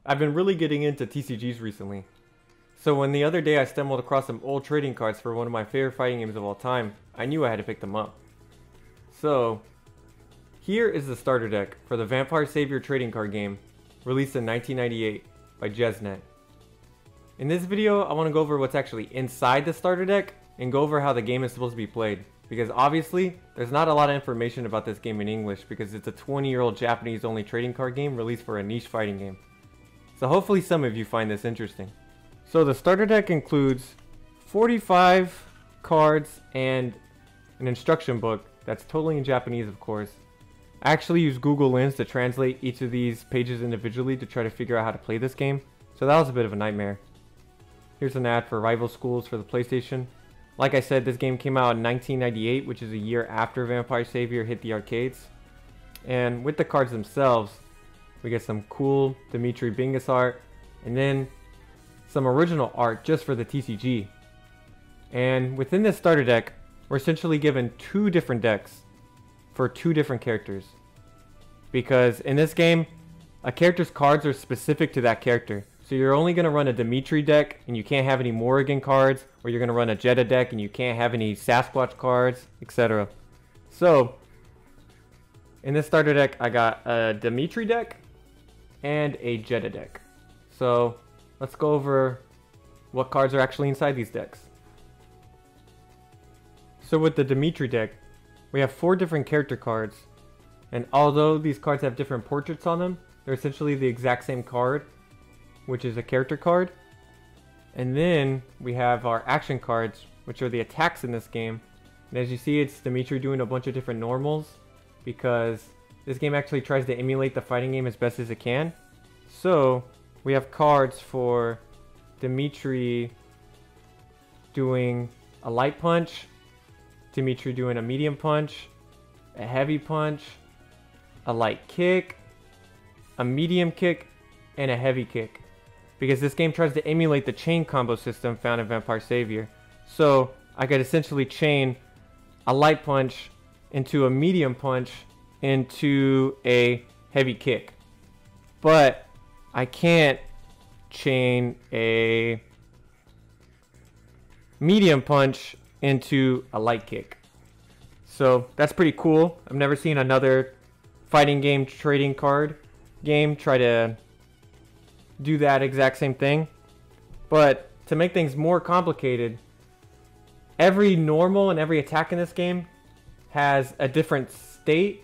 I've been really getting into TCGs recently. So when the other day I stumbled across some old trading cards for one of my favorite fighting games of all time, I knew I had to pick them up. So, here is the starter deck for the Vampire Savior trading card game, released in 1998 by JESNET. In this video, I want to go over what's actually inside the starter deck and go over how the game is supposed to be played. Because obviously, there's not a lot of information about this game in English because it's a 20-year-old Japanese only trading card game released for a niche fighting game. So hopefully some of you find this interesting. So the starter deck includes 45 cards and an instruction book that's totally in Japanese, of course. I actually used Google Lens to translate each of these pages individually to try to figure out how to play this game, so that was a bit of a nightmare. Here's an ad for Rival Schools for the PlayStation. Like I said, this game came out in 1998, which is a year after Vampire Savior hit the arcades. And with the cards themselves, we get some cool Dimitri Bingus art, and then some original art just for the TCG. And within this starter deck, we're essentially given two different decks for two different characters. Because in this game, a character's cards are specific to that character. So you're only going to run a Dimitri deck and you can't have any Morrigan cards, or you're going to run a Jeddah deck and you can't have any Sasquatch cards, etc. So, in this starter deck, I got a Dimitri deck and a Jeddah deck. So, let's go over what cards are actually inside these decks. So with the Dimitri deck, we have 4 different character cards, and although these cards have different portraits on them, they're essentially the exact same card, which is a character card. And then we have our action cards, which are the attacks in this game. And as you see, it's Dimitri doing a bunch of different normals, because this game actually tries to emulate the fighting game as best as it can. So we have cards for Dimitri doing a light punch, Dimitri doing a medium punch, a heavy punch, a light kick, a medium kick, and a heavy kick. Because this game tries to emulate the chain combo system found in Vampire Savior. So I could essentially chain a light punch into a medium punch into a heavy kick. But I can't chain a medium punch into a light kick. So that's pretty cool. I've never seen another fighting game trading card game try to do that exact same thing. But to make things more complicated, every normal and every attack in this game has a different state,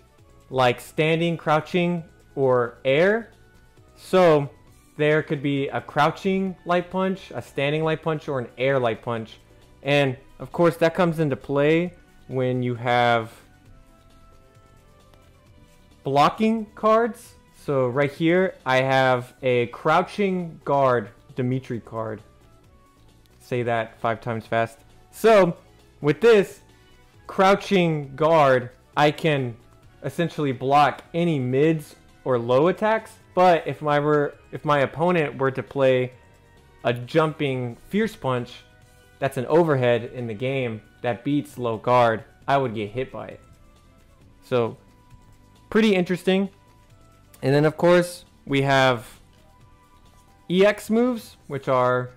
like standing, crouching, or air. So there could be a crouching light punch, a standing light punch, or an air light punch. And of course that comes into play when you have blocking cards. So right here I have a crouching guard Dimitri card. Say that 5 times fast. So with this crouching guard, I can essentially block any mids or low attacks. But if my opponent were to play a jumping fierce punch, that's an overhead in the game that beats low guard, I would get hit by it. So pretty interesting. And then of course we have EX moves, which are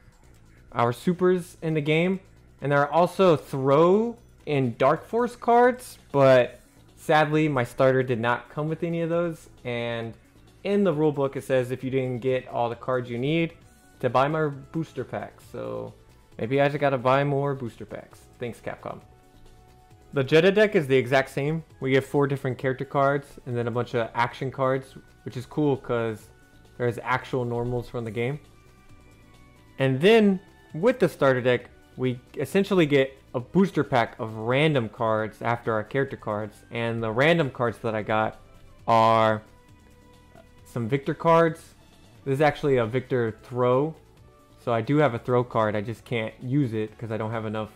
our supers in the game. And there are also throw and dark force cards, but sadly my starter did not come with any of those. And in the rulebook it says if you didn't get all the cards you need to buy my booster packs. So maybe I just gotta buy more booster packs. Thanks, Capcom. The Jeddah deck is the exact same. We get 4 different character cards and then a bunch of action cards, which is cool because there's actual normals from the game. And then with the starter deck, we essentially get a booster pack of random cards after our character cards. And the random cards that I got are some Victor cards. This is actually a Victor throw. So I do have a throw card, I just can't use it because I don't have enough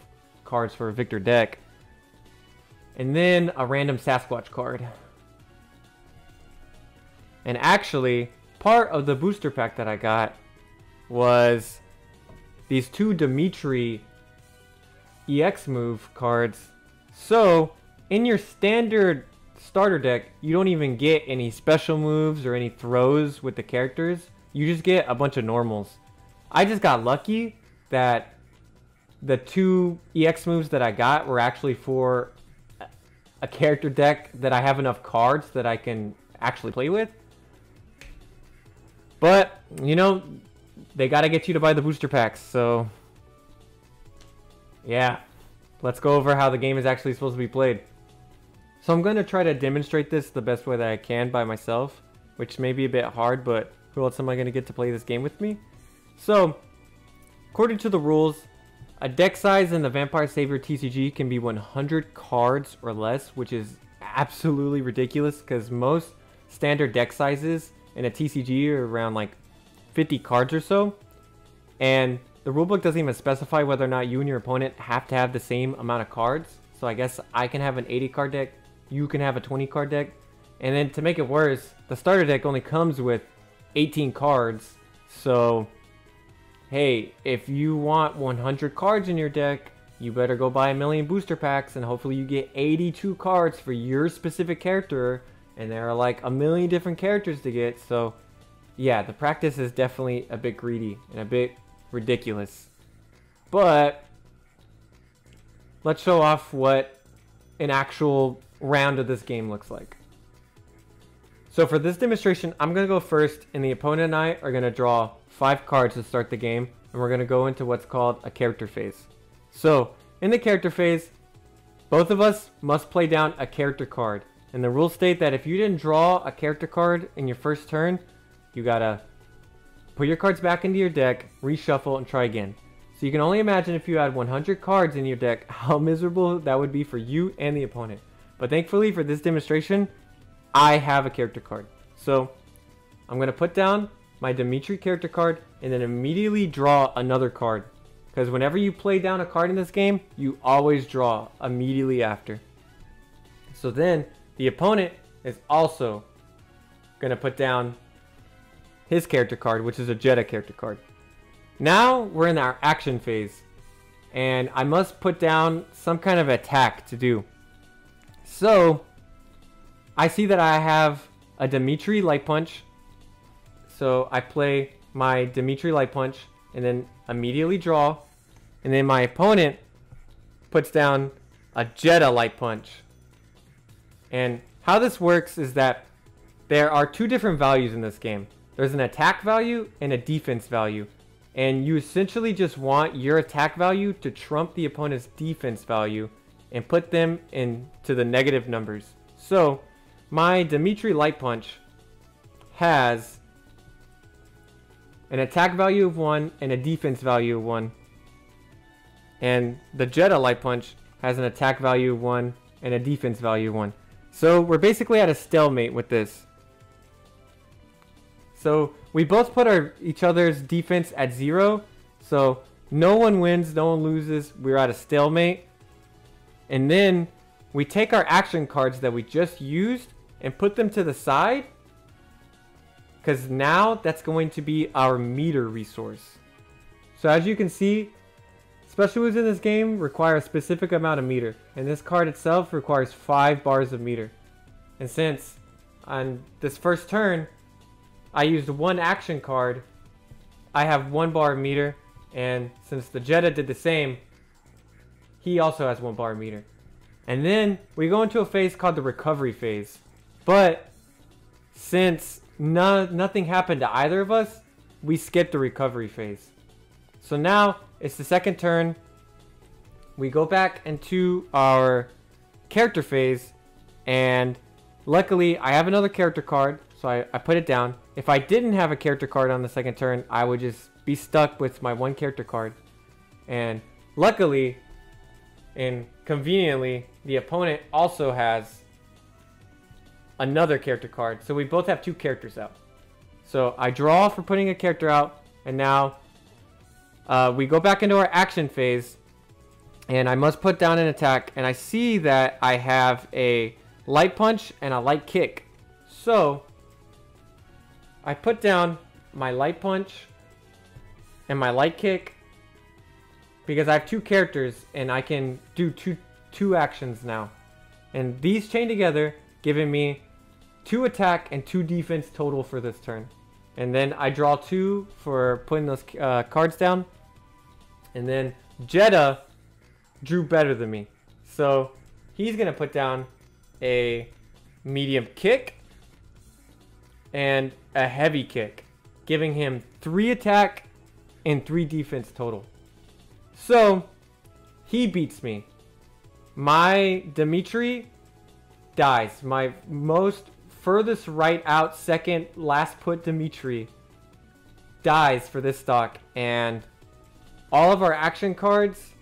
cards for a Victor deck. And then a random Sasquatch card. And actually, part of the booster pack that I got was these 2 Dimitri EX move cards. So in your standard starter deck, you don't even get any special moves or any throws with the characters. you just get a bunch of normals. I just got lucky that the 2 EX moves that I got were actually for a character deck that I have enough cards that I can actually play with. But, you know, they gotta get you to buy the booster packs, so yeah. Let's go over how the game is actually supposed to be played. So I'm going to try to demonstrate this the best way that I can by myself, which may be a bit hard, but who else am I going to get to play this game with me? So, according to the rules, a deck size in the Vampire Savior TCG can be 100 cards or less, which is absolutely ridiculous because most standard deck sizes in a TCG are around like 50 cards or so. And the rulebook doesn't even specify whether or not you and your opponent have to have the same amount of cards. So I guess I can have an 80 card deck, you can have a 20 card deck. And then to make it worse, the starter deck only comes with 18 cards. So, hey, if you want 100 cards in your deck, you better go buy a million booster packs and hopefully you get 82 cards for your specific character. And there are like a million different characters to get. So, yeah, the practice is definitely a bit greedy and a bit ridiculous. But let's show off what an actual round of this game looks like. So for this demonstration, I'm going to go first, and the opponent and I are going to draw 5 cards to start the game, and we're going to go into what's called a character phase. So in the character phase, both of us must play down a character card, and the rules state that if you didn't draw a character card in your first turn, you gotta put your cards back into your deck, reshuffle, and try again. So you can only imagine if you had 100 cards in your deck, how miserable that would be for you and the opponent. But thankfully for this demonstration, I have a character card. So I'm going to put down my Dimitri character card and then immediately draw another card. Because whenever you play down a card in this game, you always draw immediately after. So then the opponent is also going to put down his character card, which is a Jetta character card. Now we're in our action phase, and I must put down some kind of attack to do. So I see that I have a Dimitri Light Punch, so I play my Dimitri Light Punch and then immediately draw, and then my opponent puts down a Jetta Light Punch. And how this works is that there are 2 different values in this game. There's an attack value and a defense value. And you essentially just want your attack value to trump the opponent's defense value and put them into the negative numbers. So my Dimitri Light Punch has an attack value of 1 and a defense value of 1. And the Jetta Light Punch has an attack value of 1 and a defense value of 1. So we're basically at a stalemate with this. So we both put each other's defense at 0. So no one wins, no one loses. We're at a stalemate. And then we take our action cards that we just used and put them to the side. Because now that's going to be our meter resource. So as you can see, special moves in this game require a specific amount of meter. And this card itself requires 5 bars of meter. And since on this first turn, I used 1 action card, I have 1 bar of meter, and since the Jetta did the same, he also has 1 bar of meter. And then we go into a phase called the recovery phase. But since nothing happened to either of us, we skipped the recovery phase. So now it's the second turn. We go back into our character phase, and luckily I have another character card, so I put it down. If I didn't have a character card on the second turn, I would just be stuck with my 1 character card. And luckily and conveniently, the opponent also has another character card. So we both have 2 characters out. So I draw for putting a character out, and now we go back into our action phase, and I must put down an attack, and I see that I have a Light Punch and a Light Kick. So I put down my Light Punch and my Light Kick because I have 2 characters and I can do two actions now. And these chain together, giving me 2 attack and 2 defense total for this turn. And then I draw 2 for putting those cards down. And then Jeddah drew better than me. So he's going to put down a medium kick and a heavy kick, giving him 3 attack and 3 defense total. So he beats me. My Dimitri dies. My most furthest right out, second last put Dimitri dies for this stock. And all of our action cards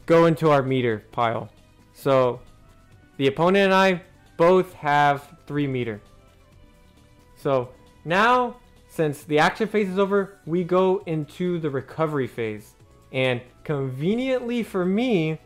go into our meter pile. So the opponent and I both have 3 meter. So now, since the action phase is over, we go into the recovery phase. And conveniently for me,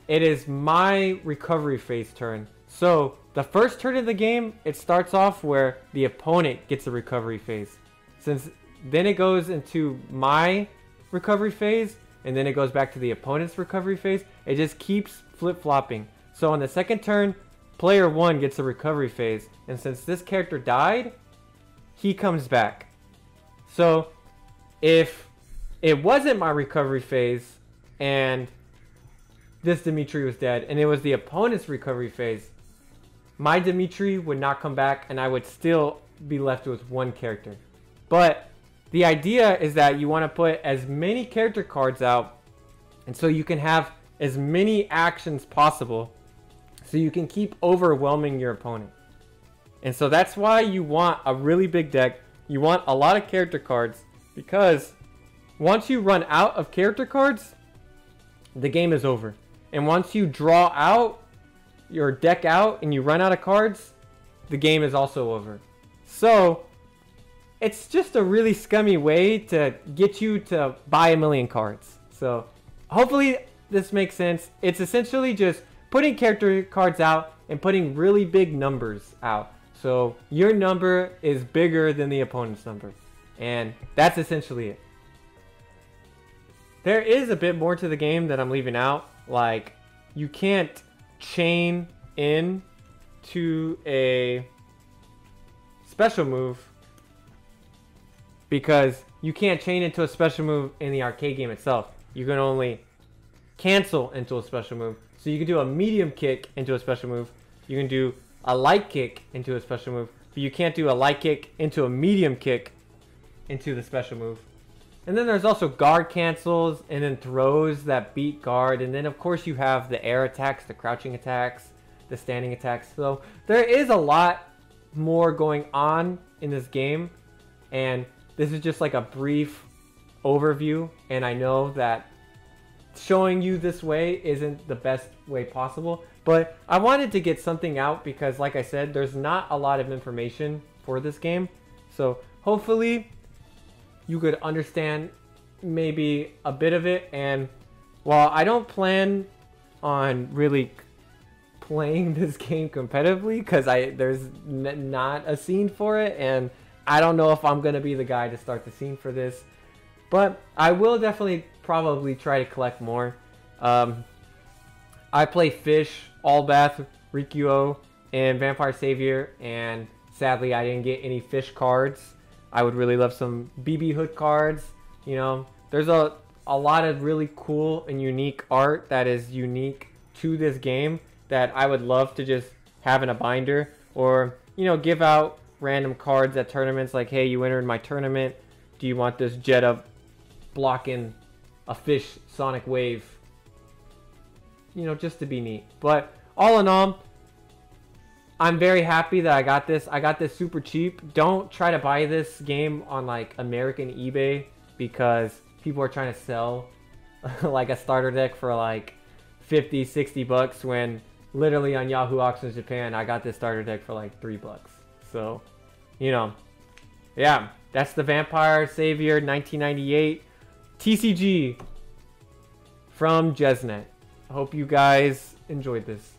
it is my recovery phase turn. So the first turn of the game, it starts off where the opponent gets a recovery phase. Since then it goes into my recovery phase, and then it goes back to the opponent's recovery phase. It just keeps flip-flopping. So on the second turn, player 1 gets a recovery phase. And since this character died, he comes back. So if it wasn't my recovery phase and this Dimitri was dead and it was the opponent's recovery phase, my Dimitri would not come back and I would still be left with 1 character. But the idea is that you want to put as many character cards out, and so you can have as many actions possible, so you can keep overwhelming your opponent. And so that's why you want a really big deck. You want a lot of character cards, because once you run out of character cards, the game is over. And once you draw out your deck out and you run out of cards, the game is also over. So it's just a really scummy way to get you to buy a million cards. So hopefully this makes sense. It's essentially just putting character cards out and putting really big numbers out. So your number is bigger than the opponent's number. And that's essentially it. There is a bit more to the game that I'm leaving out. Like, you can't chain in to a special move, because you can't chain into a special move in the arcade game itself. You can only cancel into a special move. So you can do a medium kick into a special move. You can do a light kick into a special move. But you can't do a light kick into a medium kick into the special move. And then there's also guard cancels and then throws that beat guard. And then of course you have the air attacks, the crouching attacks, the standing attacks. So there is a lot more going on in this game. And this is just like a brief overview. And I know that showing you this way isn't the best way possible. But I wanted to get something out because, like I said, there's not a lot of information for this game. So hopefully you could understand maybe a bit of it. And while I don't plan on really playing this game competitively, because there's not a scene for it, and I don't know if I'm going to be the guy to start the scene for this, but I will definitely probably try to collect more. I play Fish, Allbath, Rikuo, and Vampire Savior, and sadly I didn't get any Fish cards. I would really love some BB Hood cards. You know, there's a lot of really cool and unique art that is unique to this game that I would love to just have in a binder, or, you know, give out random cards at tournaments like, hey, you entered my tournament. Do you want this Jeddah blocking a Fish Sonic Wave? You know, just to be neat. But all in all, I'm very happy that I got this. I got this super cheap. Don't try to buy this game on like American eBay, because people are trying to sell like a starter deck for like 50, 60 bucks, when literally on Yahoo Auctions Japan, I got this starter deck for like $3. So, you know, yeah, that's the Vampire Savior 1998 TCG from JESNET. I hope you guys enjoyed this.